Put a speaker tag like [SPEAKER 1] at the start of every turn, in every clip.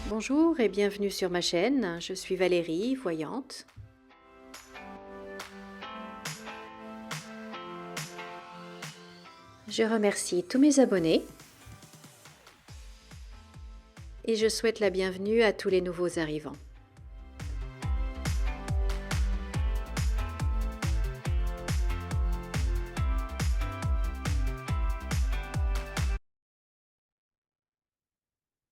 [SPEAKER 1] Bonjour et bienvenue sur ma chaîne, je suis Valérie, voyante. Je remercie tous mes abonnés et je souhaite la bienvenue à tous les nouveaux arrivants.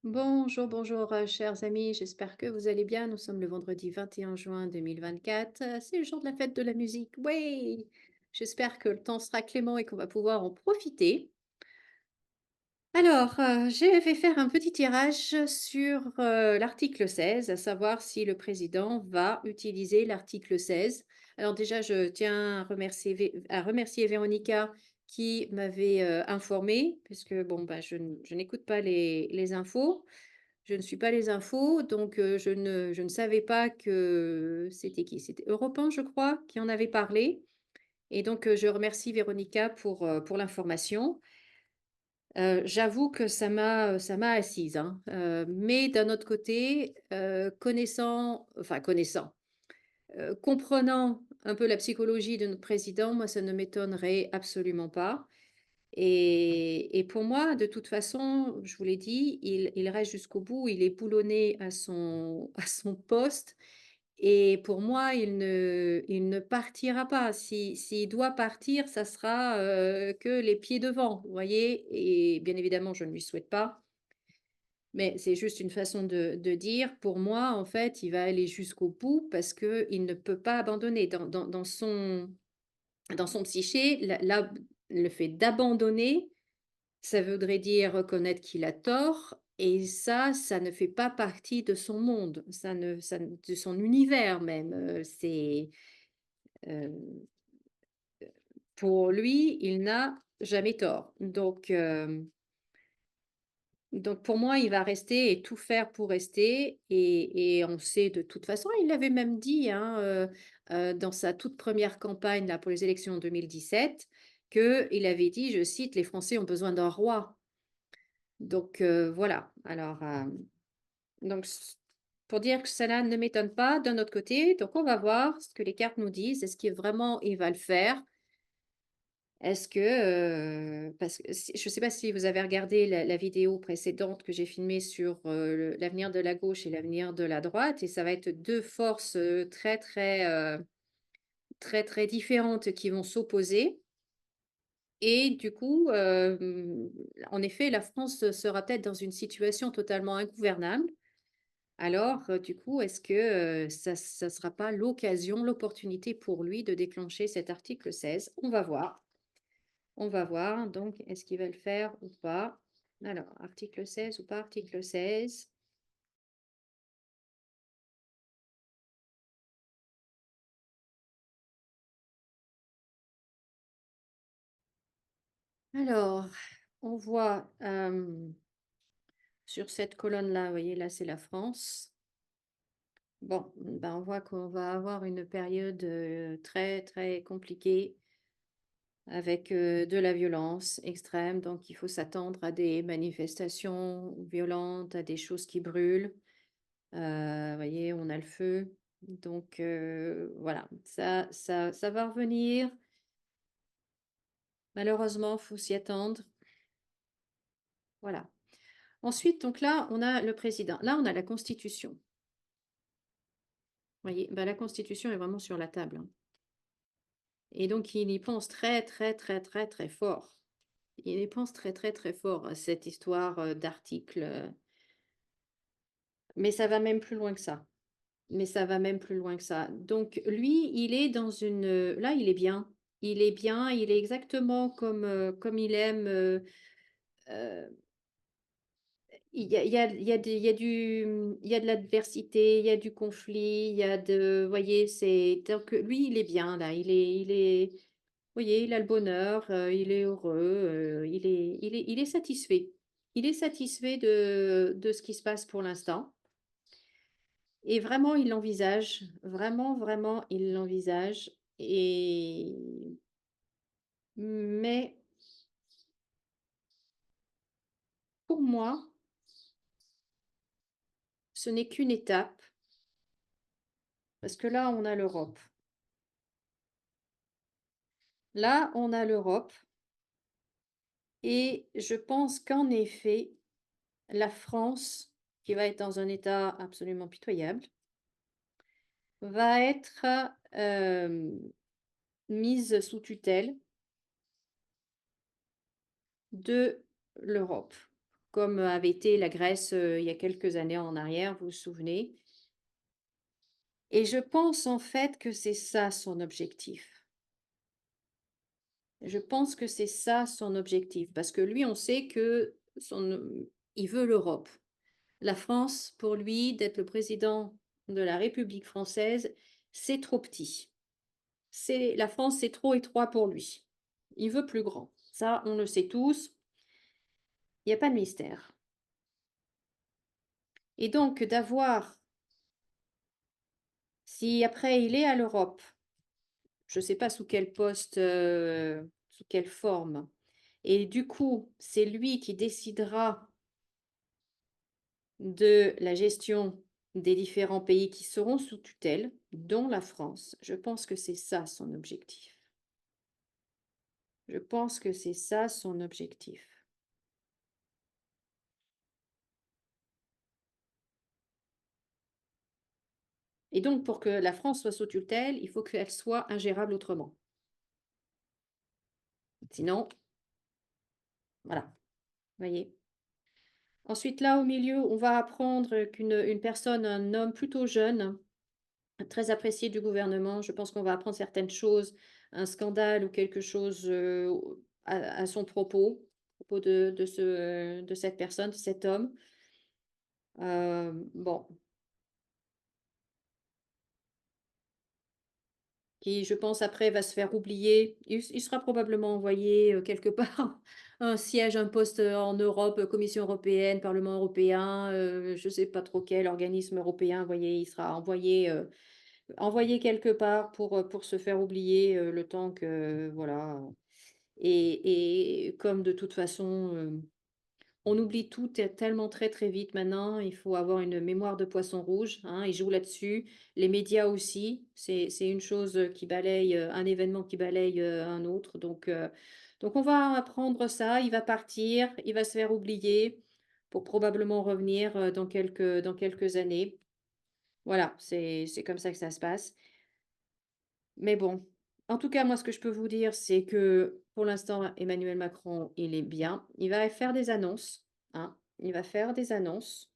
[SPEAKER 1] Bonjour, bonjour chers amis, j'espère que vous allez bien. Nous sommes le vendredi 21 juin 2024, c'est le jour de la fête de la musique. Oui, j'espère que le temps sera clément et qu'on va pouvoir en profiter. Alors, je vais faire un petit tirage sur l'article 16, à savoir si le président va utiliser l'article 16. Alors déjà, je tiens à remercier Véronica qui m'avait informée, puisque bon, bah, je n'écoute pas les infos, je ne suis pas les infos, donc je ne savais pas que c'était qui? C'était Europe 1, je crois, qui en avait parlé. Et donc, je remercie Véronica pour l'information. J'avoue que ça m'a assise, hein, mais d'un autre côté, comprenant un peu la psychologie de notre président, moi, ça ne m'étonnerait absolument pas et pour moi, de toute façon, je vous l'ai dit, il reste jusqu'au bout, il est boulonné à son à son poste et pour moi, il ne partira pas. S'il doit partir, ça sera, que les pieds devant, vous voyez? Et bien évidemment, je ne lui souhaite pas, mais c'est juste une façon de dire. Pour moi, en fait, il va aller jusqu'au bout parce qu'il ne peut pas abandonner. Dans son psyché, le fait d'abandonner, ça voudrait dire reconnaître qu'il a tort et ça ne fait pas partie de son monde, ça ne de son univers même, heu, pour lui, il n'a jamais tort. Donc pour moi, il va rester et tout faire pour rester et on sait de toute façon, il l'avait même dit, hein, dans sa toute première campagne là pour les élections en 2017, qu'il avait dit, je cite: «Les Français ont besoin d'un roi». Donc voilà, alors, donc c pour dire que cela ne m'étonne pas d'un autre côté, donc on va voir ce que les cartes nous disent. Est-ce que vraiment il va le faire? Est-ce que, parce que si je ne sais pas si vous avez regardé la vidéo précédente que j'ai filmée sur, l'avenir de la gauche et l'avenir de la droite et ça va être 2 forces, très, très, très, très différentes qui vont s'opposer et du coup, en effet, la France sera peut-être dans une situation totalement ingouvernable. Alors, du coup, est-ce que, ça sera pas l'occasion, l'opportunité pour lui de déclencher cet article 16? On va voir. On va voir, donc est-ce qu'il va le faire ou pas? Alors, article 16 ou pas article 16? Alors, on voit, sur cette colonne-là, vous voyez, là, c'est la France. Bon, ben, on voit qu'on va avoir une période, très, très compliquée avec, de la violence extrême, donc il faut s'attendre à des manifestations violentes, à des choses qui brûlent. Vous voyez, on a le feu, donc voilà, ça va revenir. Malheureusement, faut s'y attendre. Voilà. Ensuite, donc là, on a le président. Là, on a la Constitution. Vous voyez? Bah, la Constitution est vraiment sur la table, hein, et donc il y pense très, très, très, très, très fort. Il y pense très, très, très fort à cette histoire, d'article, mais ça va même plus loin que ça. Mais ça va même plus loin que ça. Donc lui, il est dans une, là, il est bien. Il est bien, il est exactement comme il aime, heu, il y a il y a de l'adversité, il y a du conflit, il y a de vous voyez, c'est donc lui, il est bien là, vous voyez, il a le bonheur, il est heureux, il est satisfait. Il est satisfait de ce qui se passe pour l'instant. Et vraiment, il l'envisage, vraiment, vraiment, il l'envisage et mais pour moi, ce n'est qu'une étape, parce que là, on a l'Europe. Là, on a l'Europe et je pense qu'en effet, la France, qui va être dans un état absolument pitoyable, va être, mise sous tutelle de l'Europe, comme avait été la Grèce, il y a quelques années en arrière, vous vous souvenez? Et je pense en fait que c'est ça son objectif. Je pense que c'est ça son objectif, parce que lui, on sait que il veut l'Europe. La France, pour lui, d'être le président de la République française, c'est trop petit. La France, c'est trop étroit pour lui. Il veut plus grand. Ça, on le sait tous. Il y a pas de mystère. Et donc d'avoir, si après il est à l'Europe, je ne sais pas sous quel poste, sous quelle forme, et du coup, c'est lui qui décidera de la gestion des différents pays qui seront sous tutelle, dont la France. Je pense que c'est ça son objectif. Je pense que c'est ça son objectif. Et donc, pour que la France soit sous tutelle, il faut qu'elle soit ingérable autrement. Sinon, voilà, voyez. Ensuite, là, au milieu, on va apprendre qu'une personne, un homme plutôt jeune, très apprécié du gouvernement, je pense qu'on va apprendre certaines choses, un scandale ou quelque chose à son propos de cette personne, de cet homme. Bon, qui, je pense, après va se faire oublier. Il sera probablement envoyé quelque part, un siège, un poste en Europe, Commission européenne, Parlement européen, je ne sais pas trop quel organisme européen, vous voyez, il sera envoyé quelque part pour se faire oublier le temps que, voilà. Et comme de toute façon, on oublie tout tellement très, très vite maintenant, il faut avoir une mémoire de poisson rouge, hein, ils jouent là-dessus. Les médias aussi, c'est une chose, qui balaye, un événement qui balaye, un autre. Donc on va apprendre ça, il va partir, il va se faire oublier pour probablement revenir, dans quelques années. Voilà, c'est comme ça que ça se passe. Mais bon, en tout cas, moi, ce que je peux vous dire, c'est que pour l'instant, Emmanuel Macron, il est bien. Il va faire des annonces, hein. Il va faire des annonces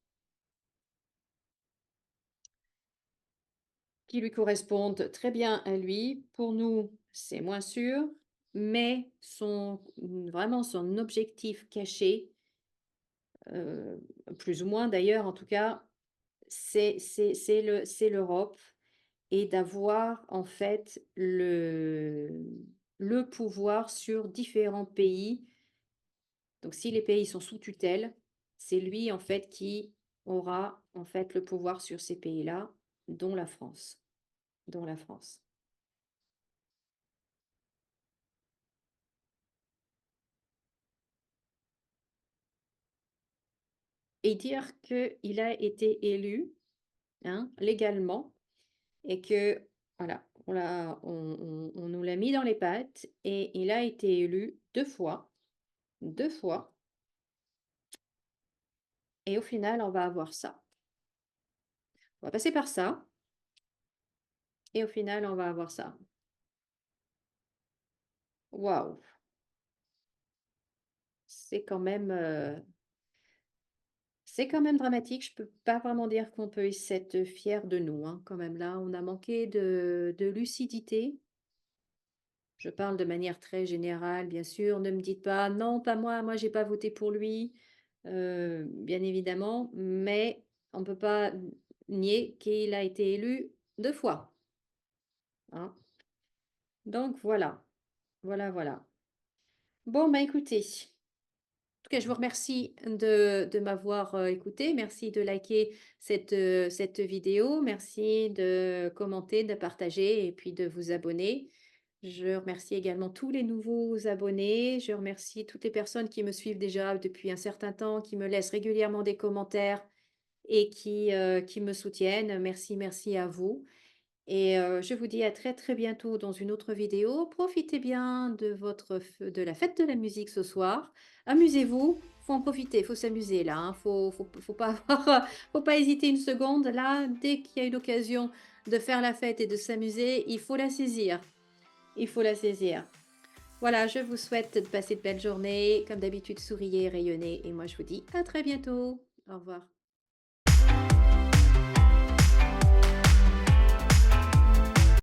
[SPEAKER 1] qui lui correspondent très bien à lui. Pour nous, c'est moins sûr, mais vraiment son objectif caché, euh, plus ou moins d'ailleurs, en tout cas, c'est l'Europe et d'avoir en fait le pouvoir sur différents pays. Donc si les pays sont sous tutelle, c'est lui en fait qui aura en fait le pouvoir sur ces pays-là, dont la France, dont la France. Et dire qu'il a été élu, hein, légalement et que voilà, on nous l'a mis dans les pattes et il a été élu 2 fois et au final, on va avoir ça. On va passer par ça et au final, on va avoir ça. Waouh! C'est quand même, c'est quand même dramatique. Je peux pas vraiment dire qu'on peut être fier de nous, hein, quand même là, on a manqué de lucidité. Je parle de manière très générale, bien sûr. Ne me dites pas: «Non, pas moi, moi j'ai pas voté pour lui», bien évidemment, mais on ne peut pas nier qu'il a été élu 2 fois, hein. Donc voilà, voilà, voilà. Bon, bah, écoutez, en tout cas, je vous remercie de m'avoir, écoutée. Merci de liker cette vidéo. Merci de commenter, de partager et puis de vous abonner. Je remercie également tous les nouveaux abonnés. Je remercie toutes les personnes qui me suivent déjà depuis un certain temps, qui me laissent régulièrement des commentaires. et qui me soutiennent. Merci, merci à vous et je vous dis à très, très bientôt dans une autre vidéo. Profitez bien de la fête de la musique ce soir. Amusez-vous, faut en profiter, faut s'amuser là, hein. Faut pas avoir, faut pas hésiter une seconde. Là, dès qu'il y a une occasion de faire la fête et de s'amuser, il faut la saisir. Il faut la saisir. Voilà, je vous souhaite de passer de belles journées. Comme d'habitude, souriez, rayonnez et moi je vous dis à très bientôt. Au revoir.